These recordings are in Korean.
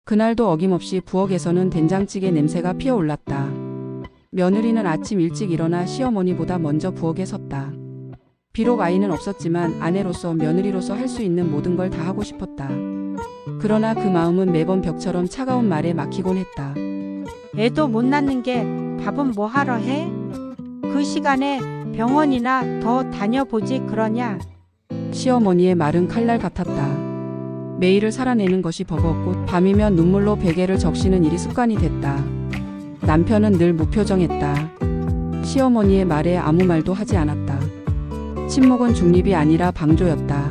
그날도 어김없이 부엌에서는 된장찌개 냄새가 피어올랐다. 며느리는 아침 일찍 일어나 시어머니보다 먼저 부엌에 섰다. 비록 아이는 없었지만 아내로서 며느리로서 할 수 있는 모든 걸 다 하고 싶었다. 그러나 그 마음은 매번 벽처럼 차가운 말에 막히곤 했다. 애도 못 낳는 게 밥은 뭐 하러 해? 그 시간에 병원이나 더 다녀보지 그러냐? 시어머니의 말은 칼날 같았다. 매일을 살아내는 것이 버거웠고 밤이면 눈물로 베개를 적시는 일이 습관이 됐다. 남편은 늘 무표정했다. 시어머니의 말에 아무 말도 하지 않았다. 침묵은 중립이 아니라 방조였다.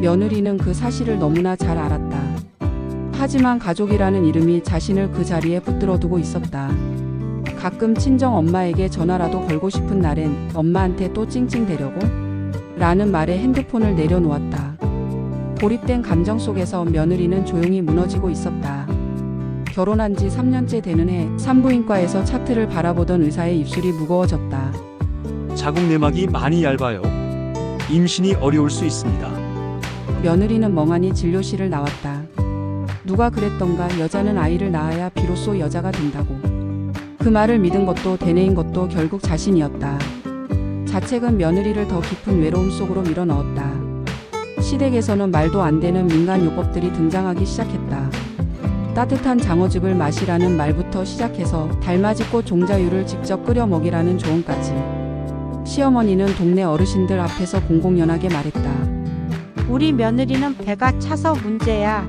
며느리는 그 사실을 너무나 잘 알았다. 하지만 가족이라는 이름이 자신을 그 자리에 붙들어 두고 있었다. 가끔 친정 엄마에게 전화라도 걸고 싶은 날엔 엄마한테 또 찡찡대려고? 라는 말에 핸드폰을 내려놓았다. 고립된 감정 속에서 며느리는 조용히 무너지고 있었다. 결혼한 지 3년째 되는 해 산부인과에서 차트를 바라보던 의사의 입술이 무거워졌다. 자궁 내막이 많이 얇아요. 임신이 어려울 수 있습니다. 며느리는 멍하니 진료실을 나왔다. 누가 그랬던가 여자는 아이를 낳아야 비로소 여자가 된다고. 그 말을 믿은 것도 되뇌인 것도 결국 자신이었다. 자책은 며느리를 더 깊은 외로움 속으로 밀어넣었다. 시댁에서는 말도 안 되는 민간 요법들이 등장하기 시작했다. 따뜻한 장어죽을 마시라는 말부터 시작해서 달맞이꽃 종자유를 직접 끓여 먹이라는 조언까지. 시어머니는 동네 어르신들 앞에서 공공연하게 말했다. 우리 며느리는 배가 차서 문제야.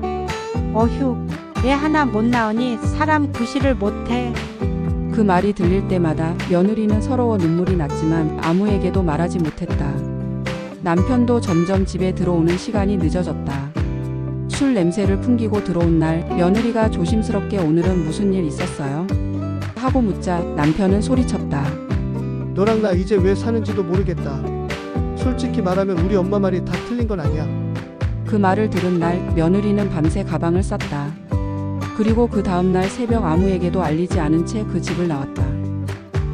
어휴, 애 하나 못 낳으니 사람 구실을 못해. 그 말이 들릴 때마다 며느리는 서러워 눈물이 났지만 아무에게도 말하지 못했다. 남편도 점점 집에 들어오는 시간이 늦어졌다. 술 냄새를 풍기고 들어온 날 며느리가 조심스럽게 오늘은 무슨 일 있었어요? 하고 묻자 남편은 소리쳤다. 너랑 나 이제 왜 사는지도 모르겠다. 솔직히 말하면 우리 엄마 말이 다 틀린 건 아니야. 그 말을 들은 날 며느리는 밤새 가방을 쌌다. 그리고 그 다음날 새벽 아무에게도 알리지 않은 채 그 집을 나왔다.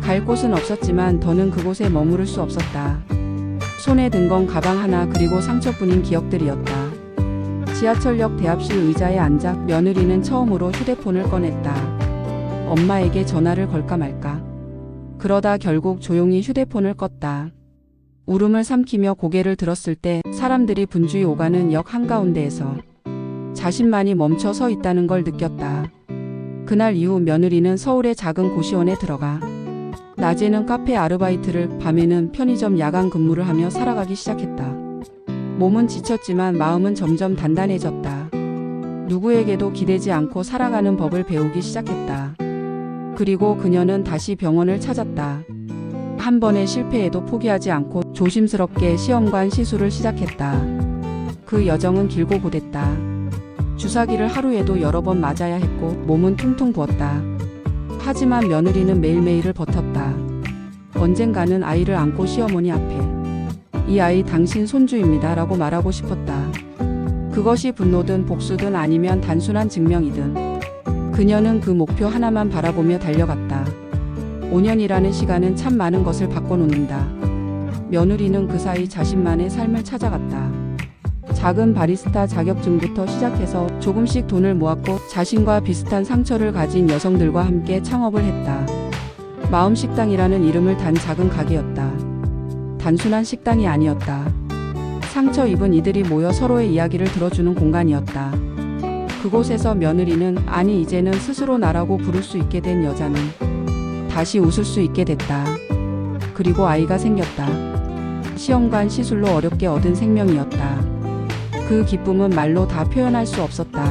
갈 곳은 없었지만 더는 그곳에 머무를 수 없었다. 손에 든 건 가방 하나 그리고 상처뿐인 기억들이었다. 지하철역 대합실 의자에 앉아 며느리는 처음으로 휴대폰을 꺼냈다. 엄마에게 전화를 걸까 말까. 그러다 결국 조용히 휴대폰을 껐다. 울음을 삼키며 고개를 들었을 때 사람들이 분주히 오가는 역 한가운데에서 자신만이 멈춰 서 있다는 걸 느꼈다. 그날 이후 며느리는 서울의 작은 고시원에 들어가 낮에는 카페 아르바이트를, 밤에는 편의점 야간 근무를 하며 살아가기 시작했다. 몸은 지쳤지만 마음은 점점 단단해졌다. 누구에게도 기대지 않고 살아가는 법을 배우기 시작했다. 그리고 그녀는 다시 병원을 찾았다. 한 번의 실패에도 포기하지 않고 조심스럽게 시험관 시술을 시작했다. 그 여정은 길고 고됐다. 주사기를 하루에도 여러 번 맞아야 했고 몸은 퉁퉁 부었다. 하지만 며느리는 매일매일을 버텼다. 언젠가는 아이를 안고 시어머니 앞에 이 아이 당신 손주입니다 라고 말하고 싶었다. 그것이 분노든 복수든 아니면 단순한 증명이든 그녀는 그 목표 하나만 바라보며 달려갔다. 5년이라는 시간은 참 많은 것을 바꿔놓는다. 며느리는 그 사이 자신만의 삶을 찾아갔다. 작은 바리스타 자격증부터 시작해서 조금씩 돈을 모았고 자신과 비슷한 상처를 가진 여성들과 함께 창업을 했다. 마음식당이라는 이름을 단 작은 가게였다. 단순한 식당이 아니었다. 상처 입은 이들이 모여 서로의 이야기를 들어주는 공간이었다. 그곳에서 며느리는 아니 이제는 스스로 나라고 부를 수 있게 된 여자는 다시 웃을 수 있게 됐다. 그리고 아이가 생겼다. 시험관 시술로 어렵게 얻은 생명이었다. 그 기쁨은 말로 다 표현할 수 없었다.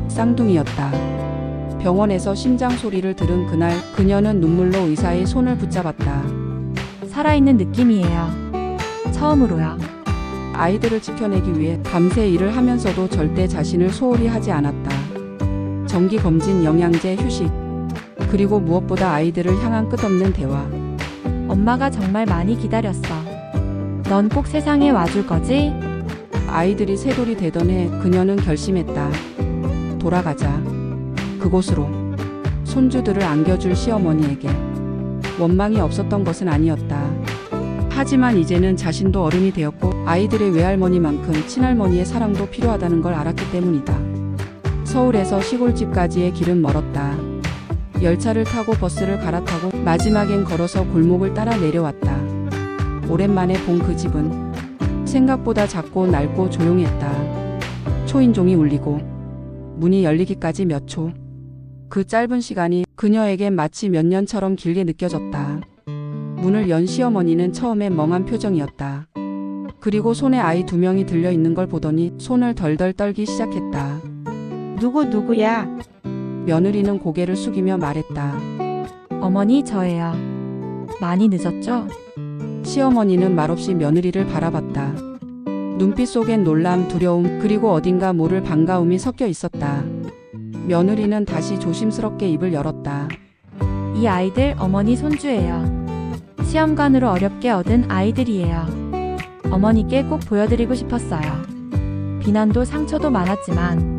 쌍둥이였다. 병원에서 심장 소리를 들은 그날 그녀는 눈물로 의사의 손을 붙잡았다. 살아있는 느낌이에요. 처음으로요. 아이들을 지켜내기 위해 밤새 일을 하면서도 절대 자신을 소홀히 하지 않았다. 정기검진, 영양제, 휴식, 그리고 무엇보다 아이들을 향한 끝없는 대화. 엄마가 정말 많이 기다렸어. 넌 꼭 세상에 와줄 거지? 아이들이 셋돌이 되던 해 그녀는 결심했다. 돌아가자. 그곳으로. 손주들을 안겨줄 시어머니에게. 원망이 없었던 것은 아니었다. 하지만 이제는 자신도 어른이 되었고 아이들의 외할머니만큼 친할머니의 사랑도 필요하다는 걸 알았기 때문이다. 서울에서 시골집까지의 길은 멀었다. 열차를 타고 버스를 갈아타고 마지막엔 걸어서 골목을 따라 내려왔다. 오랜만에 본 그 집은 생각보다 작고 낡고 조용했다. 초인종이 울리고 문이 열리기까지 몇 초. 그 짧은 시간이 그녀에겐 마치 몇 년처럼 길게 느껴졌다. 문을 연 시어머니는 처음엔 멍한 표정이었다. 그리고 손에 아이 2명이 들려있는 걸 보더니 손을 덜덜 떨기 시작했다. 누구야? 며느리는 고개를 숙이며 말했다. 어머니 저예요. 많이 늦었죠? 시어머니는 말없이 며느리를 바라봤다. 눈빛 속엔 놀람, 두려움, 그리고 어딘가 모를 반가움이 섞여 있었다. 며느리는 다시 조심스럽게 입을 열었다. 이 아이들 어머니 손주예요. 시험관으로 어렵게 얻은 아이들이에요. 어머니께 꼭 보여드리고 싶었어요. 비난도 상처도 많았지만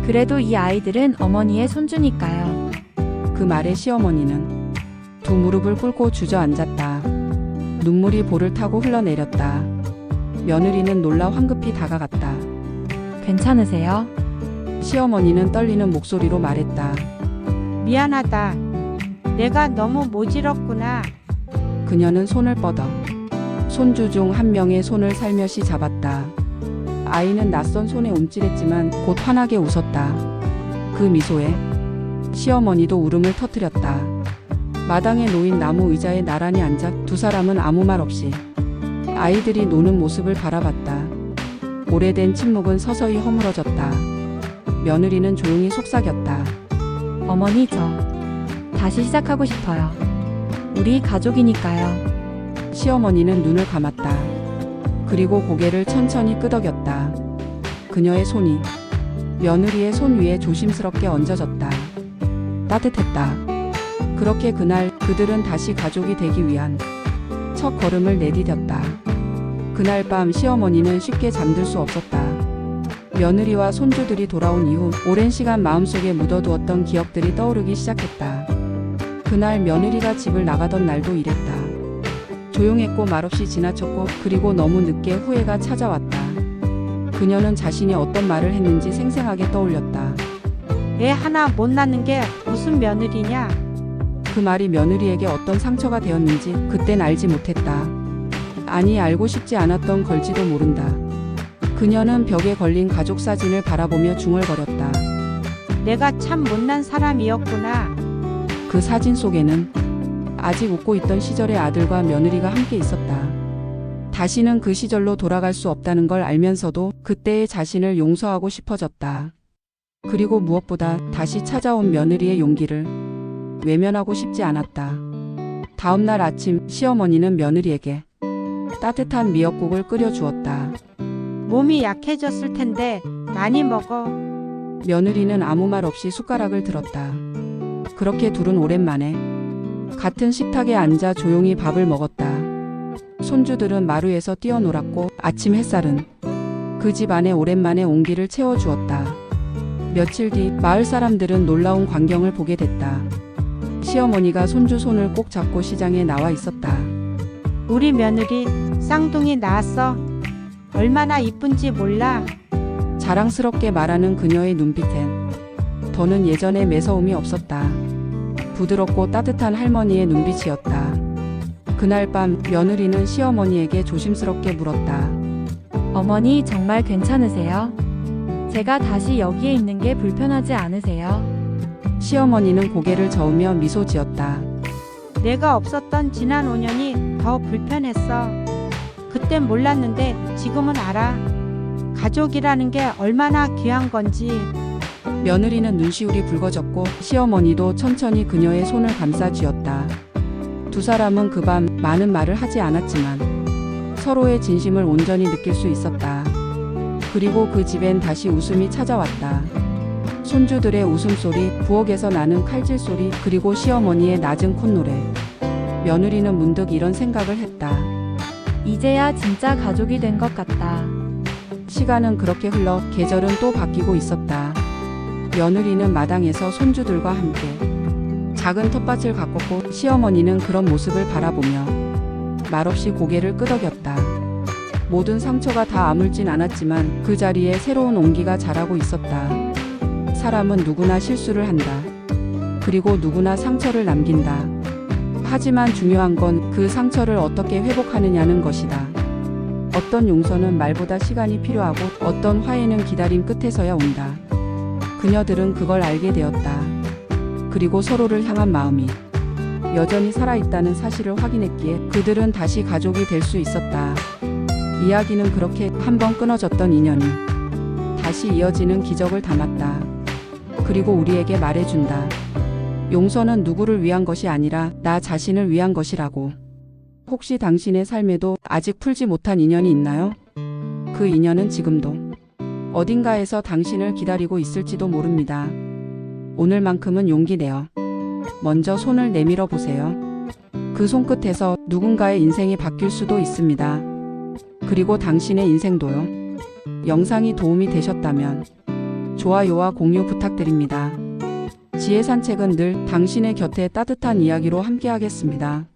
그래도 이 아이들은 어머니의 손주니까요. 그 말에 시어머니는 두 무릎을 꿇고 주저앉았다. 눈물이 볼을 타고 흘러내렸다. 며느리는 놀라 황급히 다가갔다. 괜찮으세요? 시어머니는 떨리는 목소리로 말했다. 미안하다. 내가 너무 모질었구나. 그녀는 손을 뻗어 손주 중 한 명의 손을 살며시 잡았다. 아이는 낯선 손에 움찔했지만 곧 환하게 웃었다. 그 미소에 시어머니도 울음을 터뜨렸다. 마당에 놓인 나무 의자에 나란히 앉아 두 사람은 아무 말 없이 아이들이 노는 모습을 바라봤다. 오래된 침묵은 서서히 허물어졌다. 며느리는 조용히 속삭였다. 어머니 저 다시 시작하고 싶어요. 우리 가족이니까요. 시어머니는 눈을 감았다. 그리고 고개를 천천히 끄덕였다. 그녀의 손이 며느리의 손 위에 조심스럽게 얹어졌다. 따뜻했다. 그렇게 그날 그들은 다시 가족이 되기 위한 첫 걸음을 내디뎠다. 그날 밤 시어머니는 쉽게 잠들 수 없었다. 며느리와 손주들이 돌아온 이후 오랜 시간 마음속에 묻어두었던 기억들이 떠오르기 시작했다. 그날 며느리가 집을 나가던 날도 이랬다. 조용했고 말없이 지나쳤고 그리고 너무 늦게 후회가 찾아왔다. 그녀는 자신이 어떤 말을 했는지 생생하게 떠올렸다. 애 하나 못 낳는 게 무슨 며느리냐? 그 말이 며느리에게 어떤 상처가 되었는지 그땐 알지 못했다. 아니 알고 싶지 않았던 걸지도 모른다. 그녀는 벽에 걸린 가족 사진을 바라보며 중얼거렸다. 내가 참 못난 사람이었구나. 그 사진 속에는 아직 웃고 있던 시절의 아들과 며느리가 함께 있었다. 다시는 그 시절로 돌아갈 수 없다는 걸 알면서도 그때의 자신을 용서하고 싶어졌다. 그리고 무엇보다 다시 찾아온 며느리의 용기를 외면하고 싶지 않았다. 다음 날 아침 시어머니는 며느리에게 따뜻한 미역국을 끓여주었다. 몸이 약해졌을 텐데 많이 먹어. 며느리는 아무 말 없이 숟가락을 들었다. 그렇게 둘은 오랜만에 같은 식탁에 앉아 조용히 밥을 먹었다. 손주들은 마루에서 뛰어놀았고 아침 햇살은 그 집 안에 오랜만에 온기를 채워주었다. 며칠 뒤 마을 사람들은 놀라운 광경을 보게 됐다. 시어머니가 손주 손을 꼭 잡고 시장에 나와 있었다. 우리 며느리 쌍둥이 낳았어. 얼마나 이쁜지 몰라. 자랑스럽게 말하는 그녀의 눈빛엔 더는 예전의 매서움이 없었다. 부드럽고 따뜻한 할머니의 눈빛이었다. 그날 밤 며느리는 시어머니에게 조심스럽게 물었다. 어머니 정말 괜찮으세요? 제가 다시 여기에 있는 게 불편하지 않으세요? 시어머니는 고개를 저으며 미소 지었다. 내가 없었던 지난 5년이 더 불편했어. 그땐 몰랐는데 지금은 알아. 가족이라는 게 얼마나 귀한 건지. 며느리는 눈시울이 붉어졌고 시어머니도 천천히 그녀의 손을 감싸 쥐었다. 두 사람은 그 밤 많은 말을 하지 않았지만 서로의 진심을 온전히 느낄 수 있었다. 그리고 그 집엔 다시 웃음이 찾아왔다. 손주들의 웃음소리, 부엌에서 나는 칼질 소리, 그리고 시어머니의 낮은 콧노래. 며느리는 문득 이런 생각을 했다. 이제야 진짜 가족이 된 것 같다. 시간은 그렇게 흘러 계절은 또 바뀌고 있었다. 며느리는 마당에서 손주들과 함께 작은 텃밭을 가꿨고 시어머니는 그런 모습을 바라보며 말없이 고개를 끄덕였다. 모든 상처가 다 아물진 않았지만 그 자리에 새로운 온기가 자라고 있었다. 사람은 누구나 실수를 한다. 그리고 누구나 상처를 남긴다. 하지만 중요한 건 그 상처를 어떻게 회복하느냐는 것이다. 어떤 용서는 말보다 시간이 필요하고 어떤 화해는 기다림 끝에서야 온다. 그녀들은 그걸 알게 되었다. 그리고 서로를 향한 마음이 여전히 살아있다는 사실을 확인했기에 그들은 다시 가족이 될 수 있었다. 이야기는 그렇게 한번 끊어졌던 인연이 다시 이어지는 기적을 담았다. 그리고 우리에게 말해준다. 용서는 누구를 위한 것이 아니라 나 자신을 위한 것이라고. 혹시 당신의 삶에도 아직 풀지 못한 인연이 있나요? 그 인연은 지금도 어딘가에서 당신을 기다리고 있을지도 모릅니다. 오늘만큼은 용기 내어 먼저 손을 내밀어 보세요. 그 손끝에서 누군가의 인생이 바뀔 수도 있습니다. 그리고 당신의 인생도요. 영상이 도움이 되셨다면 좋아요와 공유 부탁드립니다. 지혜 산책은 늘 당신의 곁에 따뜻한 이야기로 함께하겠습니다.